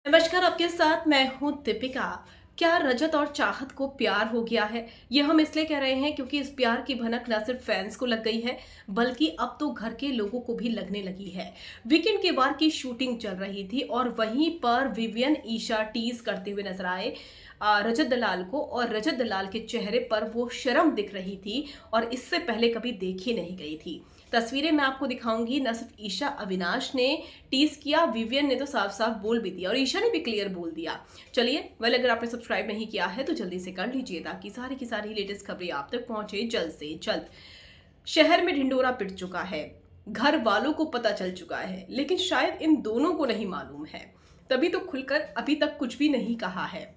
नमस्कार, आपके साथ मैं हूं दीपिका। क्या रजत और चाहत को प्यार हो गया है? ये हम इसलिए कह रहे हैं क्योंकि इस प्यार की भनक न सिर्फ फैंस को लग गई है, बल्कि अब तो घर के लोगों को भी लगने लगी है। वीकेंड के वार की शूटिंग चल रही थी और वहीं पर विवियन ईशा टीज करते हुए नजर आए रजत दलाल को, और रजत दलाल के चेहरे पर वो शर्म दिख रही थी और इससे पहले कभी देखी नहीं गई थी। तस्वीरें मैं आपको दिखाऊंगी। न सिर्फ ईशा अविनाश ने टीज किया, विवियन ने तो साफ साफ बोल भी दिया और ईशा ने भी क्लियर बोल दिया। चलिए, अगर आपने सब्सक्राइब नहीं किया है तो जल्दी से कर लीजिए ताकि सारी की सारी लेटेस्ट खबरें आप तक पहुंचे जल्द से जल्द। शहर में ढिंडोरा पिट चुका है, घर वालों को पता चल चुका है, लेकिन शायद इन दोनों को नहीं मालूम है, तभी तो खुलकर अभी तक कुछ भी नहीं कहा है।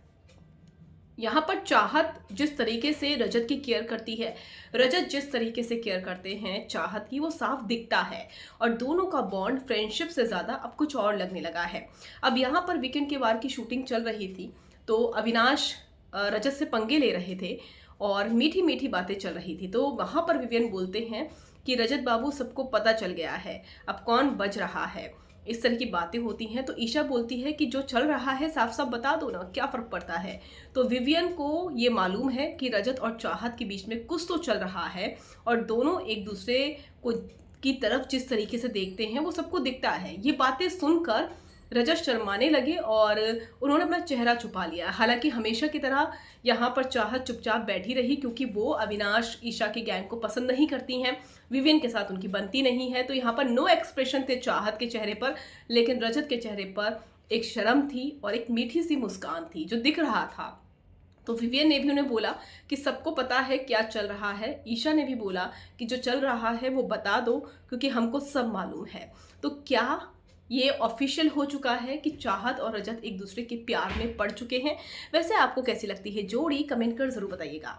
यहाँ पर चाहत जिस तरीके से रजत की केयर करती है, रजत जिस तरीके से केयर करते हैं चाहत की, वो साफ दिखता है और दोनों का बॉन्ड फ्रेंडशिप से ज़्यादा अब कुछ और लगने लगा है। अब यहाँ पर वीकेंड के वार की शूटिंग चल रही थी तो अविनाश रजत से पंगे ले रहे थे और मीठी मीठी बातें चल रही थी। तो वहाँ पर विवियन बोलते हैं कि रजत बाबू, सबको पता चल गया है, अब कौन बच रहा है। इस तरह की बातें होती हैं तो ईशा बोलती है कि जो चल रहा है साफ साफ बता दो ना, क्या फर्क पड़ता है। तो विवियन को ये मालूम है कि रजत और चाहत के बीच में कुछ तो चल रहा है और दोनों एक दूसरे को की तरफ जिस तरीके से देखते हैं वो सबको दिखता है। ये बातें सुनकर रजत शर्माने लगे और उन्होंने अपना चेहरा छुपा लिया। हालांकि हमेशा की तरह यहाँ पर चाहत चुपचाप बैठी रही क्योंकि वो अविनाश ईशा की गैंग को पसंद नहीं करती हैं, विवियन के साथ उनकी बनती नहीं है। तो यहाँ पर नो एक्सप्रेशन थे चाहत के चेहरे पर, लेकिन रजत के चेहरे पर एक शर्म थी और एक मीठी सी मुस्कान थी जो दिख रहा था। तो विवियन ने भी उन्हें बोला कि सबको पता है क्या चल रहा है। ईशा ने भी बोला कि जो चल रहा है वो बता दो क्योंकि हमको सब मालूम है। तो क्या ये ऑफिशियल हो चुका है कि चाहत और रजत एक दूसरे के प्यार में पड़ चुके हैं? वैसे आपको कैसी लगती है जोड़ी, कमेंट कर जरूर बताइएगा।